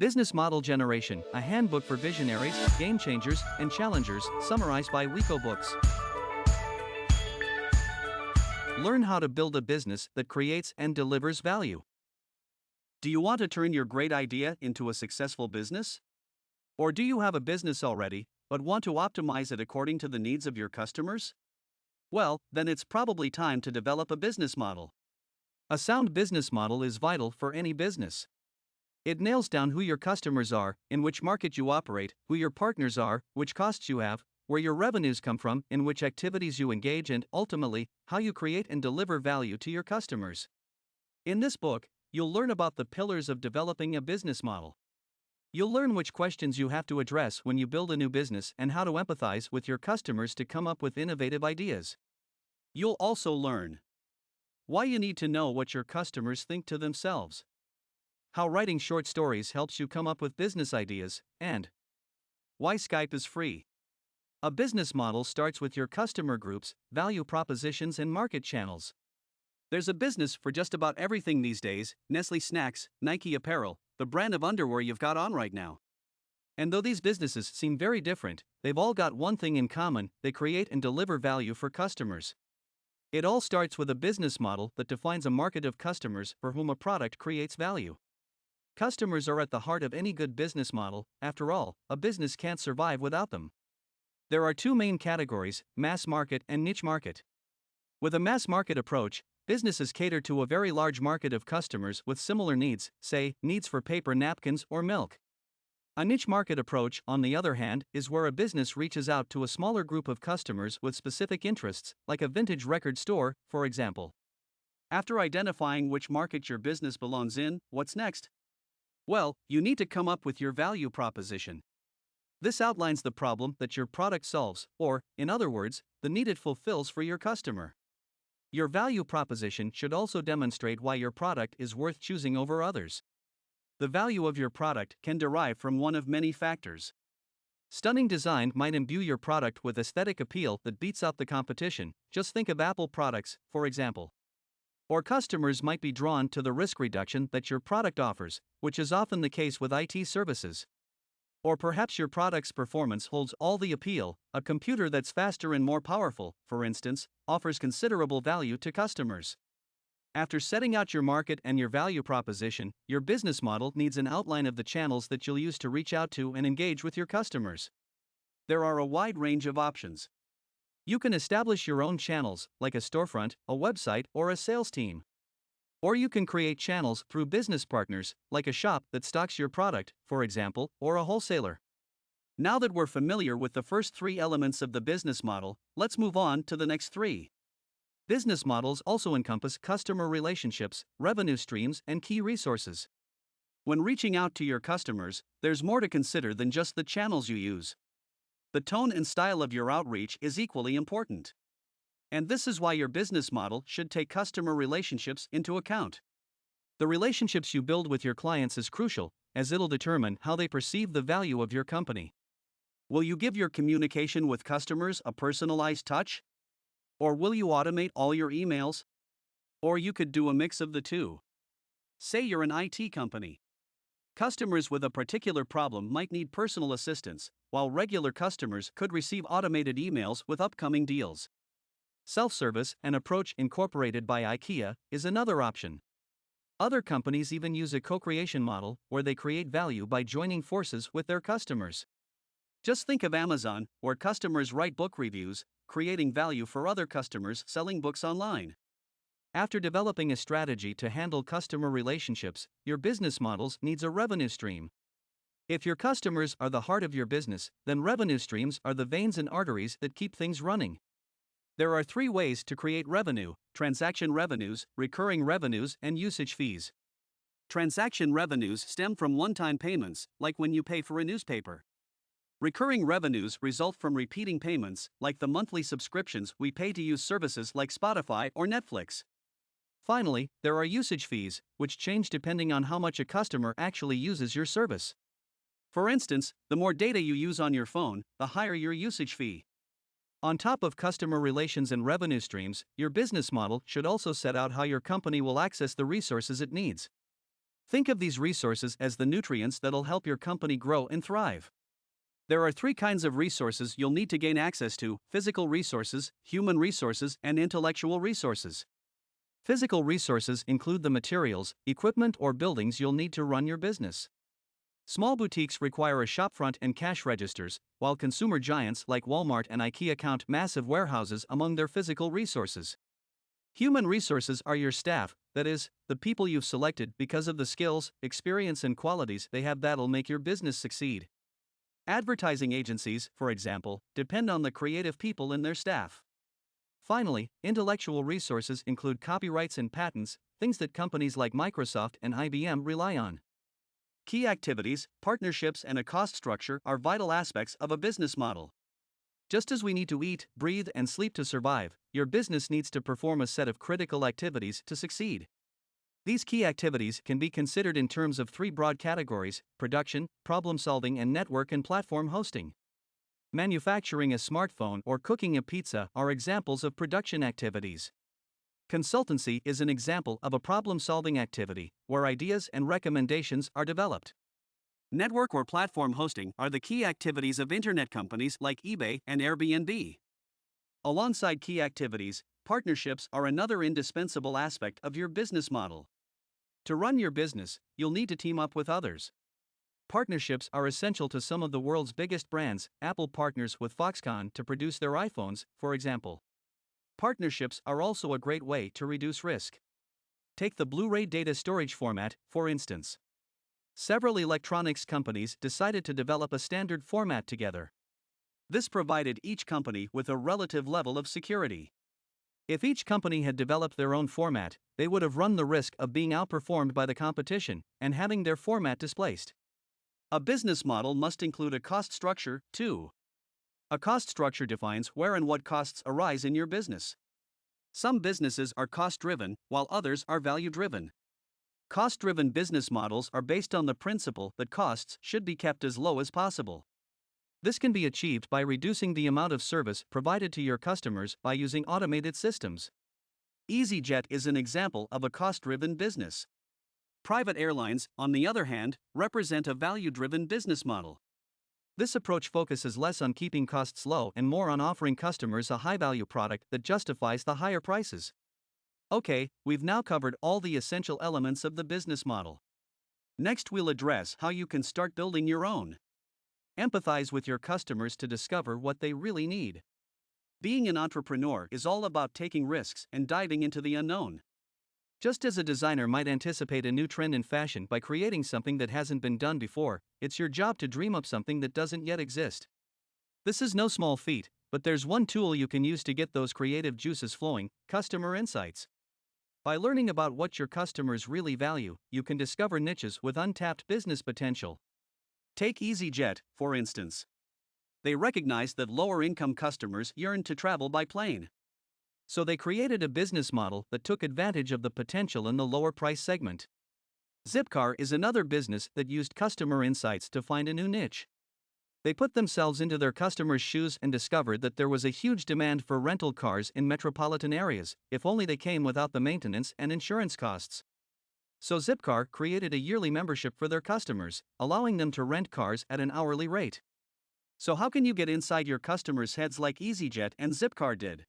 Business Model Generation, a handbook for visionaries, game changers, and challengers, summarized by Wiko Books. Learn how to build a business that creates and delivers value. Do you want to turn your great idea into a successful business? Or do you have a business already, but want to optimize it according to the needs of your customers? Well, then it's probably time to develop a business model. A sound business model is vital for any business. It nails down who your customers are, in which market you operate, who your partners are, which costs you have, where your revenues come from, in which activities you engage, and, ultimately, how you create and deliver value to your customers. In this book, you'll learn about the pillars of developing a business model. You'll learn which questions you have to address when you build a new business and how to empathize with your customers to come up with innovative ideas. You'll also learn why you need to know what your customers think to themselves, how writing short stories helps you come up with business ideas, and why Skype is free. A business model starts with your customer groups, value propositions, and market channels. There's a business for just about everything these days: Nestle Snacks, Nike Apparel, the brand of underwear you've got on right now. And though these businesses seem very different, they've all got one thing in common: they create and deliver value for customers. It all starts with a business model that defines a market of customers for whom a product creates value. Customers are at the heart of any good business model. After all, a business can't survive without them. There are two main categories: mass market and niche market. With a mass market approach, businesses cater to a very large market of customers with similar needs, say, needs for paper napkins or milk. A niche market approach, on the other hand, is where a business reaches out to a smaller group of customers with specific interests, like a vintage record store, for example. After identifying which market your business belongs in, what's next? Well, you need to come up with your value proposition. This outlines the problem that your product solves, or, in other words, the need it fulfills for your customer. Your value proposition should also demonstrate why your product is worth choosing over others. The value of your product can derive from one of many factors. Stunning design might imbue your product with aesthetic appeal that beats out the competition. Just think of Apple products, for example. Or customers might be drawn to the risk reduction that your product offers, which is often the case with IT services. Or perhaps your product's performance holds all the appeal. A computer that's faster and more powerful, for instance, offers considerable value to customers. After setting out your market and your value proposition, your business model needs an outline of the channels that you'll use to reach out to and engage with your customers. There are a wide range of options. You can establish your own channels, like a storefront, a website, or a sales team. Or you can create channels through business partners, like a shop that stocks your product, for example, or a wholesaler. Now that we're familiar with the first three elements of the business model, let's move on to the next three. Business models also encompass customer relationships, revenue streams, and key resources. When reaching out to your customers, there's more to consider than just the channels you use. The tone and style of your outreach is equally important. And this is why your business model should take customer relationships into account. The relationships you build with your clients is crucial, as it'll determine how they perceive the value of your company. Will you give your communication with customers a personalized touch? Or will you automate all your emails? Or you could do a mix of the two. Say you're an IT company. Customers with a particular problem might need personal assistance, while regular customers could receive automated emails with upcoming deals. Self-service, an approach incorporated by IKEA, is another option. Other companies even use a co-creation model, where they create value by joining forces with their customers. Just think of Amazon, where customers write book reviews, creating value for other customers selling books online. After developing a strategy to handle customer relationships, your business model needs a revenue stream. If your customers are the heart of your business, then revenue streams are the veins and arteries that keep things running. There are three ways to create revenue: transaction revenues, recurring revenues, and usage fees. Transaction revenues stem from one-time payments, like when you pay for a newspaper. Recurring revenues result from repeating payments, like the monthly subscriptions we pay to use services like Spotify or Netflix. Finally, there are usage fees, which change depending on how much a customer actually uses your service. For instance, the more data you use on your phone, the higher your usage fee. On top of customer relations and revenue streams, your business model should also set out how your company will access the resources it needs. Think of these resources as the nutrients that'll help your company grow and thrive. There are three kinds of resources you'll need to gain access to: physical resources, human resources, and intellectual resources. Physical resources include the materials, equipment, or buildings you'll need to run your business. Small boutiques require a shopfront and cash registers, while consumer giants like Walmart and IKEA count massive warehouses among their physical resources. Human resources are your staff, that is, the people you've selected because of the skills, experience, and qualities they have that'll make your business succeed. Advertising agencies, for example, depend on the creative people in their staff. Finally, intellectual resources include copyrights and patents, things that companies like Microsoft and IBM rely on. Key activities, partnerships, and a cost structure are vital aspects of a business model. Just as we need to eat, breathe, and sleep to survive, your business needs to perform a set of critical activities to succeed. These key activities can be considered in terms of three broad categories: production, problem solving, and network and platform hosting. Manufacturing a smartphone or cooking a pizza are examples of production activities. Consultancy is an example of a problem solving activity, where ideas and recommendations are developed. Network or platform hosting are the key activities of internet companies like eBay and Airbnb. Alongside key activities, partnerships are another indispensable aspect of your business model. To run your business, you'll need to team up with others. Partnerships are essential to some of the world's biggest brands. Apple partners with Foxconn to produce their iPhones, for example. Partnerships are also a great way to reduce risk. Take the Blu-ray data storage format, for instance. Several electronics companies decided to develop a standard format together. This provided each company with a relative level of security. If each company had developed their own format, they would have run the risk of being outperformed by the competition and having their format displaced. A business model must include a cost structure, too. A cost structure defines where and what costs arise in your business. Some businesses are cost-driven, while others are value-driven. Cost-driven business models are based on the principle that costs should be kept as low as possible. This can be achieved by reducing the amount of service provided to your customers by using automated systems. EasyJet is an example of a cost-driven business. Private airlines, on the other hand, represent a value-driven business model. This approach focuses less on keeping costs low and more on offering customers a high-value product that justifies the higher prices. Okay, we've now covered all the essential elements of the business model. Next, we'll address how you can start building your own. Empathize with your customers to discover what they really need. Being an entrepreneur is all about taking risks and diving into the unknown. Just as a designer might anticipate a new trend in fashion by creating something that hasn't been done before, it's your job to dream up something that doesn't yet exist. This is no small feat, but there's one tool you can use to get those creative juices flowing: customer insights. By learning about what your customers really value, you can discover niches with untapped business potential. Take EasyJet, for instance. They recognized that lower-income customers yearned to travel by plane. So they created a business model that took advantage of the potential in the lower price segment. Zipcar is another business that used customer insights to find a new niche. They put themselves into their customers' shoes and discovered that there was a huge demand for rental cars in metropolitan areas, if only they came without the maintenance and insurance costs. So Zipcar created a yearly membership for their customers, allowing them to rent cars at an hourly rate. So how can you get inside your customers' heads like EasyJet and Zipcar did?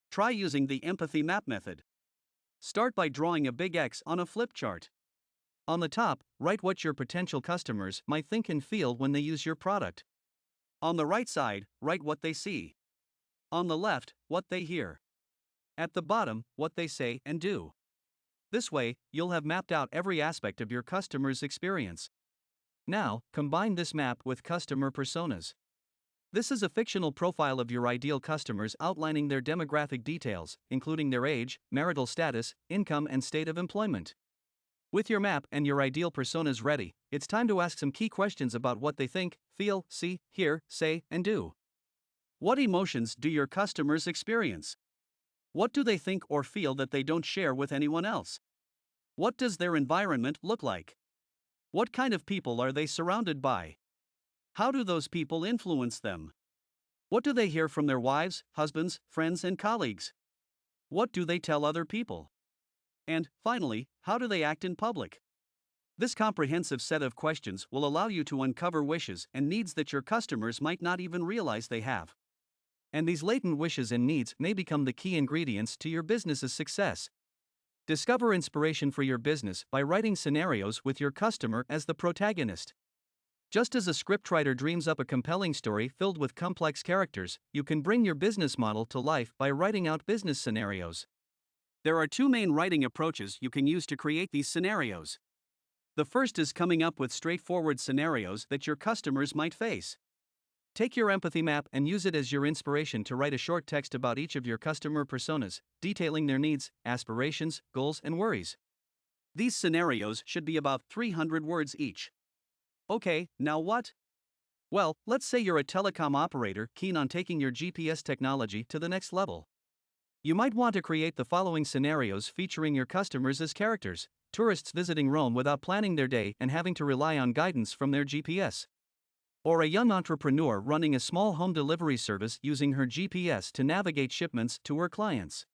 Try using the empathy map method. Start by drawing a big X on a flip chart. On the top, write what your potential customers might think and feel when they use your product. On the right side, write what they see. On the left, what they hear. At the bottom, what they say and do. This way, you'll have mapped out every aspect of your customer's experience. Now, combine this map with customer personas. This is a fictional profile of your ideal customers outlining their demographic details, including their age, marital status, income, and state of employment. With your map and your ideal personas ready, it's time to ask some key questions about what they think, feel, see, hear, say, and do. What emotions do your customers experience? What do they think or feel that they don't share with anyone else? What does their environment look like? What kind of people are they surrounded by? How do those people influence them? What do they hear from their wives, husbands, friends, and colleagues? What do they tell other people? And, finally, how do they act in public? This comprehensive set of questions will allow you to uncover wishes and needs that your customers might not even realize they have. And these latent wishes and needs may become the key ingredients to your business's success. Discover inspiration for your business by writing scenarios with your customer as the protagonist. Just as a scriptwriter dreams up a compelling story filled with complex characters, you can bring your business model to life by writing out business scenarios. There are two main writing approaches you can use to create these scenarios. The first is coming up with straightforward scenarios that your customers might face. Take your empathy map and use it as your inspiration to write a short text about each of your customer personas, detailing their needs, aspirations, goals, and worries. These scenarios should be about 300 words each. Okay, now what? Well, let's say you're a telecom operator keen on taking your GPS technology to the next level. You might want to create the following scenarios featuring your customers as characters: tourists visiting Rome without planning their day and having to rely on guidance from their GPS. Or a young entrepreneur running a small home delivery service using her GPS to navigate shipments to her clients.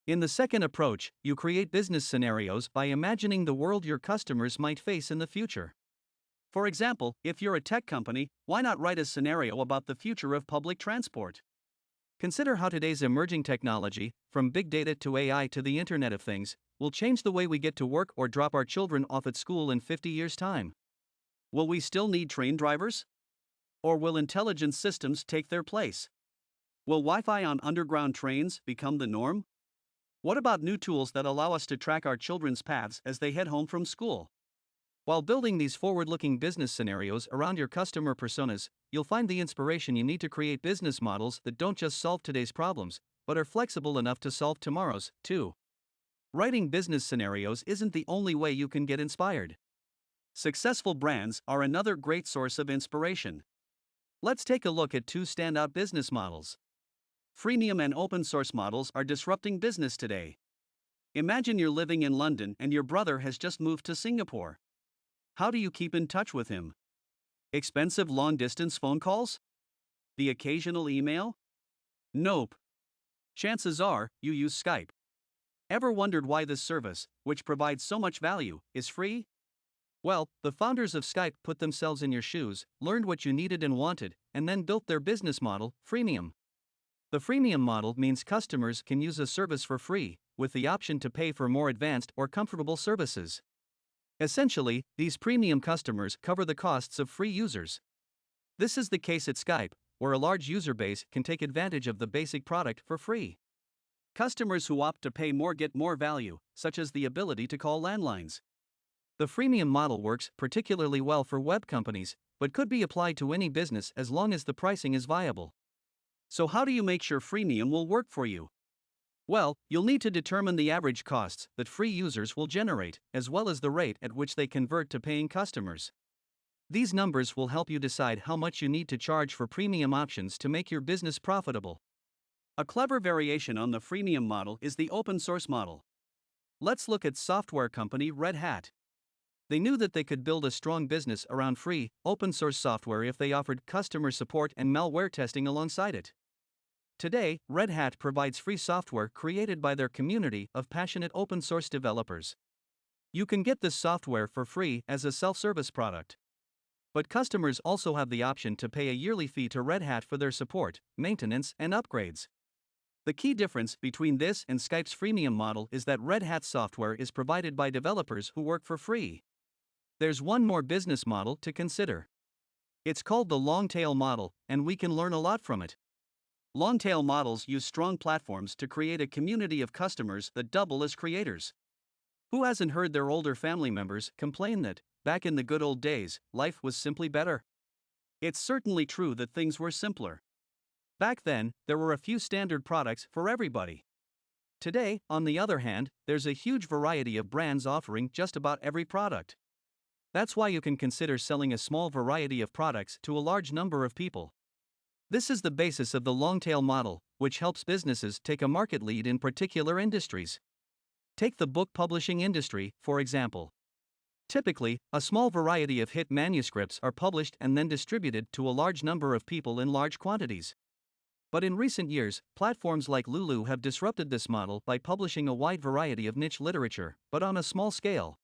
In the second approach, you create business scenarios by imagining the world your customers might face in the future. For example, if you're a tech company, why not write a scenario about the future of public transport? Consider how today's emerging technology, from big data to AI to the Internet of Things, will change the way we get to work or drop our children off at school in 50 years' time. Will we still need train drivers? Or will intelligent systems take their place? Will Wi-Fi on underground trains become the norm? What about new tools that allow us to track our children's paths as they head home from school? While building these forward-looking business scenarios around your customer personas, you'll find the inspiration you need to create business models that don't just solve today's problems, but are flexible enough to solve tomorrow's, too. Writing business scenarios isn't the only way you can get inspired. Successful brands are another great source of inspiration. Let's take a look at two standout business models. Freemium and open source models are disrupting business today. Imagine you're living in London and your brother has just moved to Singapore. How do you keep in touch with him? Expensive long-distance phone calls? The occasional email? Nope. Chances are, you use Skype. Ever wondered why this service, which provides so much value, is free? Well, the founders of Skype put themselves in your shoes, learned what you needed and wanted, and then built their business model, Freemium. The freemium model means customers can use a service for free, with the option to pay for more advanced or comfortable services. Essentially, these premium customers cover the costs of free users. This is the case at Skype, where a large user base can take advantage of the basic product for free. Customers who opt to pay more get more value, such as the ability to call landlines. The freemium model works particularly well for web companies, but could be applied to any business as long as the pricing is viable. So how do you make sure freemium will work for you? Well, you'll need to determine the average costs that free users will generate, as well as the rate at which they convert to paying customers. These numbers will help you decide how much you need to charge for premium options to make your business profitable. A clever variation on the freemium model is the open source model. Let's look at software company Red Hat. They knew that they could build a strong business around free, open source software if they offered customer support and malware testing alongside it. Today, Red Hat provides free software created by their community of passionate open source developers. You can get this software for free as a self-service product. But customers also have the option to pay a yearly fee to Red Hat for their support, maintenance, and upgrades. The key difference between this and Skype's freemium model is that Red Hat software is provided by developers who work for free. There's one more business model to consider. It's called the long-tail model, and we can learn a lot from it. Long-tail models use strong platforms to create a community of customers that double as creators. Who hasn't heard their older family members complain that, back in the good old days, life was simply better? It's certainly true that things were simpler. Back then, there were a few standard products for everybody. Today, on the other hand, there's a huge variety of brands offering just about every product. That's why you can consider selling a small variety of products to a large number of people. This is the basis of the long-tail model, which helps businesses take a market lead in particular industries. Take the book publishing industry, for example. Typically, a small variety of hit manuscripts are published and then distributed to a large number of people in large quantities. But in recent years, platforms like Lulu have disrupted this model by publishing a wide variety of niche literature, but on a small scale.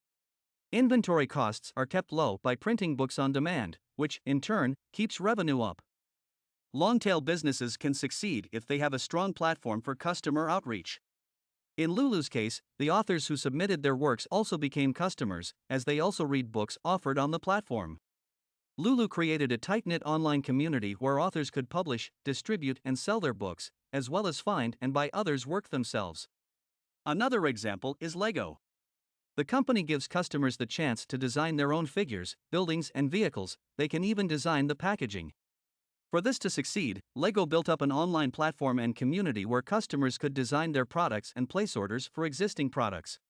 Inventory costs are kept low by printing books on demand, which, in turn, keeps revenue up. Long-tail businesses can succeed if they have a strong platform for customer outreach. In Lulu's case, the authors who submitted their works also became customers, as they also read books offered on the platform. Lulu created a tight-knit online community where authors could publish, distribute, and sell their books, as well as find and buy others' work themselves. Another example is Lego. The company gives customers the chance to design their own figures, buildings, and vehicles. They can even design the packaging. For this to succeed, Lego built up an online platform and community where customers could design their products and place orders for existing products.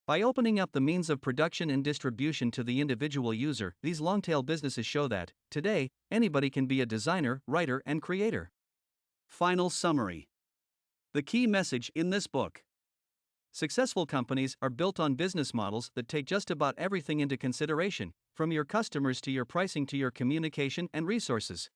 By opening up the means of production and distribution to the individual user, these long-tail businesses show that, today, anybody can be a designer, writer, and creator. Final summary. The key message in this book. Successful companies are built on business models that take just about everything into consideration, from your customers to your pricing to your communication and resources.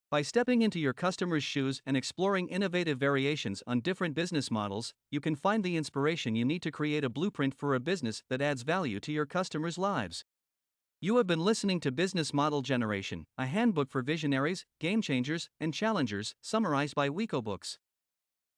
By stepping into your customers' shoes and exploring innovative variations on different business models, you can find the inspiration you need to create a blueprint for a business that adds value to your customers' lives. You have been listening to Business Model Generation, a handbook for visionaries, game changers, and challengers, summarized by Wiko Books.